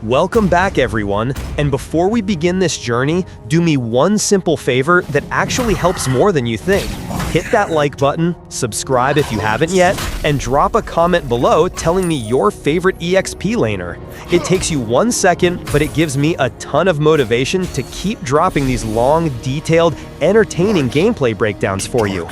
Welcome back, everyone, and before we begin this journey, do me one simple favor that actually helps more than you think. Hit that like button, subscribe if you haven't yet, and drop a comment below telling me your favorite EXP laner. It takes you 1 second, but it gives me a ton of motivation to keep dropping these long, detailed, entertaining gameplay breakdowns for you.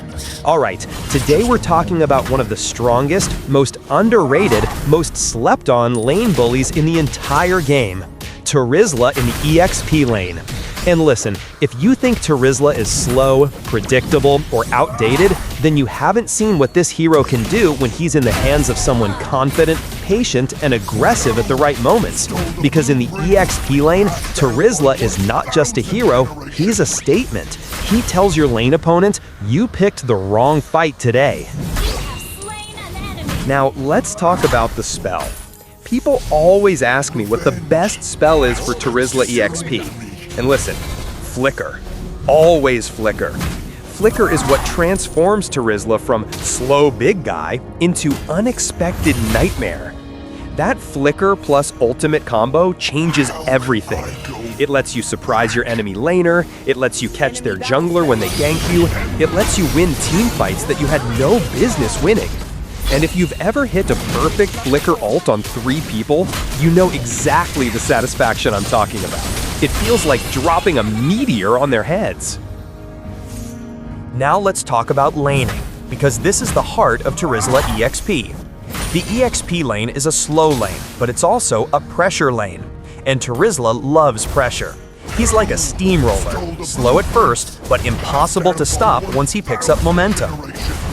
Alright, today we're talking about one of the strongest, most underrated, most slept on lane bullies in the entire game, Terisla in the EXP lane. And listen, if you think Terisla is slow, predictable, or outdated, then you haven't seen what this hero can do when he's in the hands of someone confident, patient, and aggressive at the right moments. Because in the EXP lane, Terisla is not just a hero, he's a statement. He tells your lane opponent, you picked the wrong fight today. Now, let's talk about the spell. People always ask me what the best spell is for Terisla EXP. And listen, Flicker. Always Flicker. Flicker is what transforms Terisla from slow big guy into unexpected nightmare. That Flicker plus ultimate combo changes everything. It lets you surprise your enemy laner, it lets you catch their jungler when they gank you, it lets you win team fights that you had no business winning. And if you've ever hit a perfect Flicker ult on 3 people, you know exactly the satisfaction I'm talking about. It feels like dropping a meteor on their heads. Now let's talk about laning, because this is the heart of Terisla EXP. The EXP lane is a slow lane, but it's also a pressure lane. And Terisla loves pressure. He's like a steamroller, slow at first, but impossible to stop once he picks up momentum.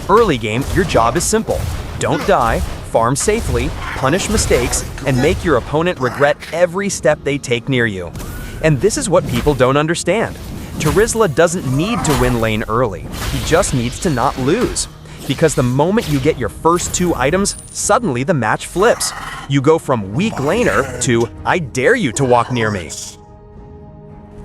Early game, your job is simple. Don't die, farm safely, punish mistakes, and make your opponent regret every step they take near you. And this is what people don't understand. Terisla doesn't need to win lane early, he just needs to not lose. Because the moment you get your first 2 items, suddenly the match flips. You go from weak laner to, I dare you to walk near me.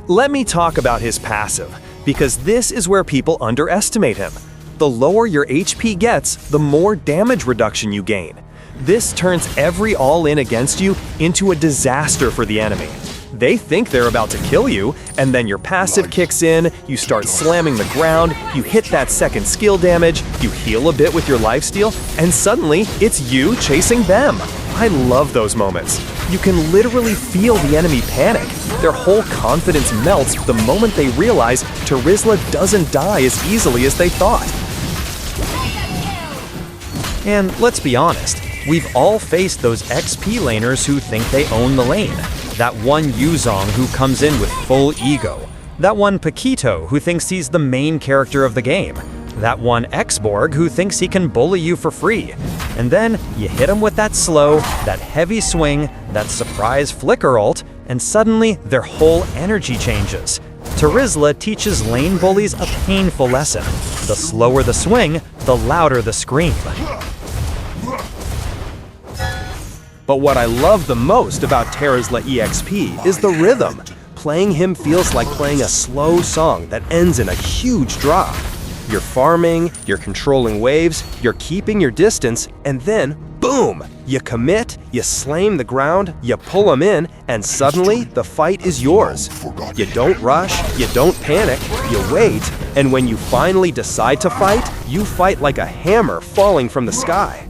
Let me talk about his passive, because this is where people underestimate him. The lower your HP gets, the more damage reduction you gain. This turns every all-in against you into a disaster for the enemy. They think they're about to kill you, and then your passive kicks in, you start slamming the ground, you hit that second skill damage, you heal a bit with your lifesteal, and suddenly it's you chasing them. I love those moments. You can literally feel the enemy panic. Their whole confidence melts the moment they realize Terisla doesn't die as easily as they thought. And let's be honest, we've all faced those XP laners who think they own the lane. That one Yuzong who comes in with full ego. That one Paquito who thinks he's the main character of the game. That one Xborg who thinks he can bully you for free. And then you hit him with that slow, that heavy swing, that surprise Flicker ult, and suddenly their whole energy changes. Terisla teaches lane bullies a painful lesson. The slower the swing, the louder the scream. But what I love the most about Terisla EXP is the rhythm. Playing him feels like playing a slow song that ends in a huge drop. You're farming, you're controlling waves, you're keeping your distance, and then, boom! You commit, you slam the ground, you pull them in, and suddenly the fight is yours. You don't rush, you don't panic, you wait, and when you finally decide to fight, you fight like a hammer falling from the sky.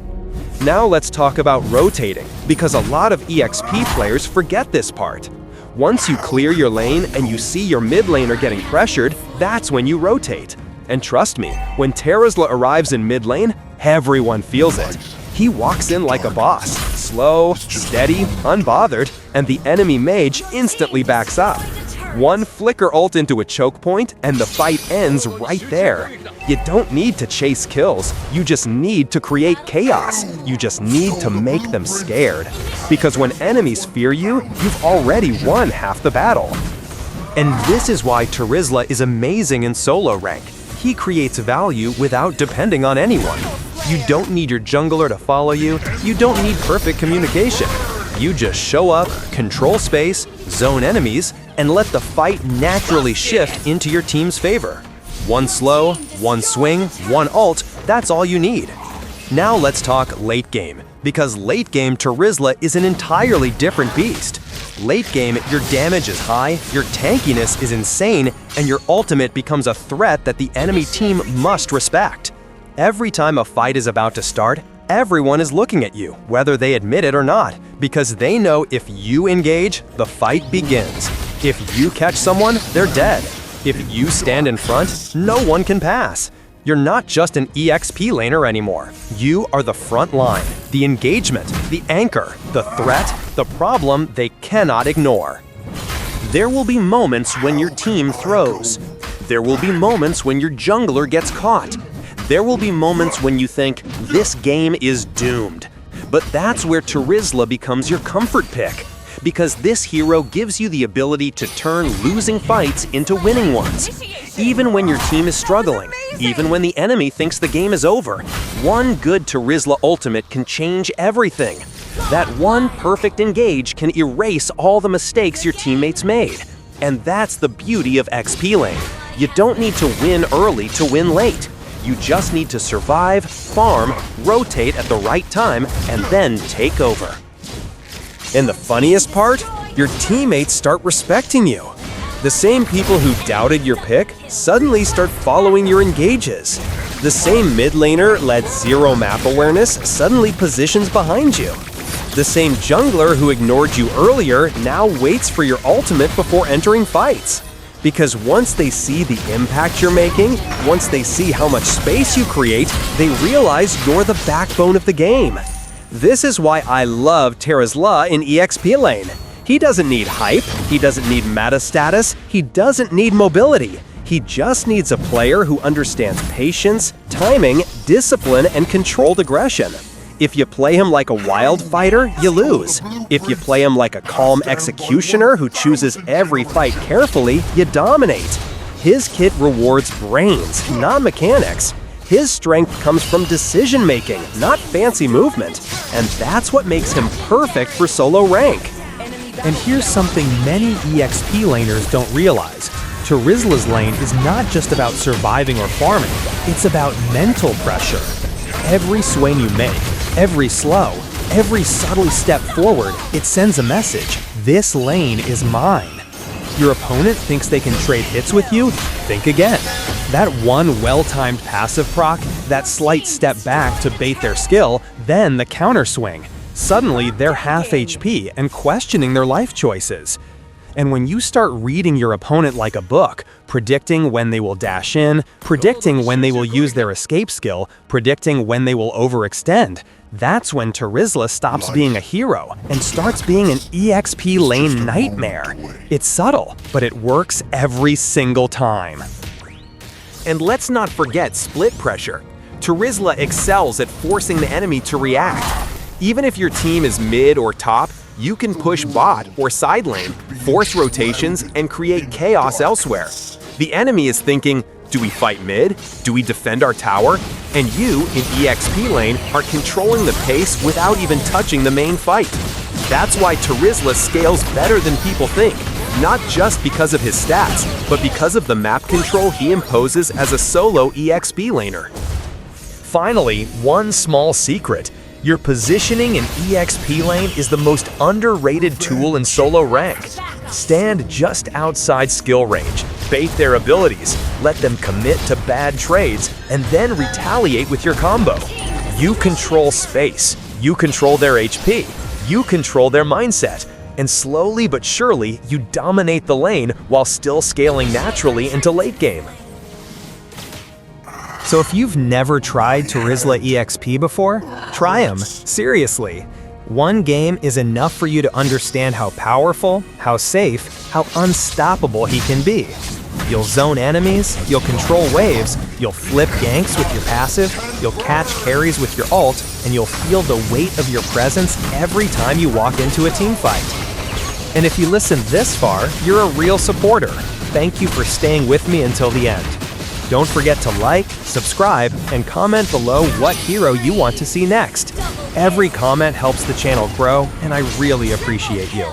Now let's talk about rotating, because a lot of EXP players forget this part. Once you clear your lane and you see your mid laner getting pressured, that's when you rotate. And trust me, when Terisla arrives in mid lane, everyone feels it. He walks in like a boss, slow, steady, unbothered, and the enemy mage instantly backs up. One Flicker ult into a choke point and the fight ends right there. You don't need to chase kills, you just need to create chaos. You just need to make them scared. Because when enemies fear you, you've already won half the battle. And this is why Terisla is amazing in solo rank. He creates value without depending on anyone. You don't need your jungler to follow you, you don't need perfect communication. You just show up, control space, zone enemies, and let the fight naturally shift into your team's favor. One slow, one swing, one ult, that's all you need. Now let's talk late game, because late game Terisla is an entirely different beast. Late game, your damage is high, your tankiness is insane, and your ultimate becomes a threat that the enemy team must respect. Every time a fight is about to start, everyone is looking at you, whether they admit it or not, because they know if you engage, the fight begins. If you catch someone, they're dead. If you stand in front, no one can pass. You're not just an EXP laner anymore. You are the front line, the engagement, the anchor, the threat, the problem they cannot ignore. There will be moments when your team throws. There will be moments when your jungler gets caught. There will be moments when you think, this game is doomed. But that's where Terisla becomes your comfort pick, because this hero gives you the ability to turn losing fights into winning ones. Even when your team is struggling, even when the enemy thinks the game is over, one good Terisla ultimate can change everything. That one perfect engage can erase all the mistakes your teammates made. And that's the beauty of XP lane. You don't need to win early to win late. You just need to survive, farm, rotate at the right time, and then take over. And the funniest part? Your teammates start respecting you. The same people who doubted your pick suddenly start following your engages. The same mid laner led zero map awareness suddenly positions behind you. The same jungler who ignored you earlier now waits for your ultimate before entering fights. Because once they see the impact you're making, once they see how much space you create, they realize you're the backbone of the game. This is why I love Terisla in EXP lane. He doesn't need hype, he doesn't need meta status, he doesn't need mobility. He just needs a player who understands patience, timing, discipline, and controlled aggression. If you play him like a wild fighter, you lose. If you play him like a calm executioner who chooses every fight carefully, you dominate. His kit rewards brains, not mechanics. His strength comes from decision-making, not fancy movement. And that's what makes him perfect for solo rank. And here's something many EXP laners don't realize. Terisla's lane is not just about surviving or farming, it's about mental pressure. Every swing you make, every slow, every subtle step forward, it sends a message. This lane is mine. Your opponent thinks they can trade hits with you? Think again. That one well-timed passive proc, that slight step back to bait their skill, then the counter swing. Suddenly, they're half HP and questioning their life choices. And when you start reading your opponent like a book, predicting when they will dash in, predicting when they will use their escape skill, predicting when they will overextend, that's when Terisla stops being a hero and starts being an EXP lane nightmare. It's subtle, but it works every single time. And let's not forget split pressure. Terisla excels at forcing the enemy to react. Even if your team is mid or top, you can push bot or side lane, force rotations, and create chaos elsewhere. The enemy is thinking, do we fight mid? Do we defend our tower? And you, in EXP lane, are controlling the pace without even touching the main fight. That's why Terisla scales better than people think, not just because of his stats, but because of the map control he imposes as a solo EXP laner. Finally, one small secret. Your positioning in EXP lane is the most underrated tool in solo rank. Stand just outside skill range, bait their abilities, let them commit to bad trades, and then retaliate with your combo. You control space, you control their HP, you control their mindset, and slowly but surely you dominate the lane while still scaling naturally into late game. So if you've never tried Terisla EXP before, try him, seriously. One game is enough for you to understand how powerful, how safe, how unstoppable he can be. You'll zone enemies, you'll control waves, you'll flip ganks with your passive, you'll catch carries with your ult, and you'll feel the weight of your presence every time you walk into a team fight. And if you listened this far, you're a real supporter. Thank you for staying with me until the end. Don't forget to like, subscribe, and comment below what hero you want to see next. Every comment helps the channel grow, and I really appreciate you.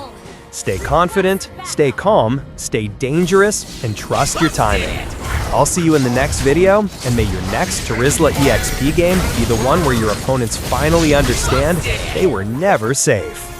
Stay confident, stay calm, stay dangerous, and trust your timing. I'll see you in the next video, and may your next Terisla EXP game be the one where your opponents finally understand they were never safe.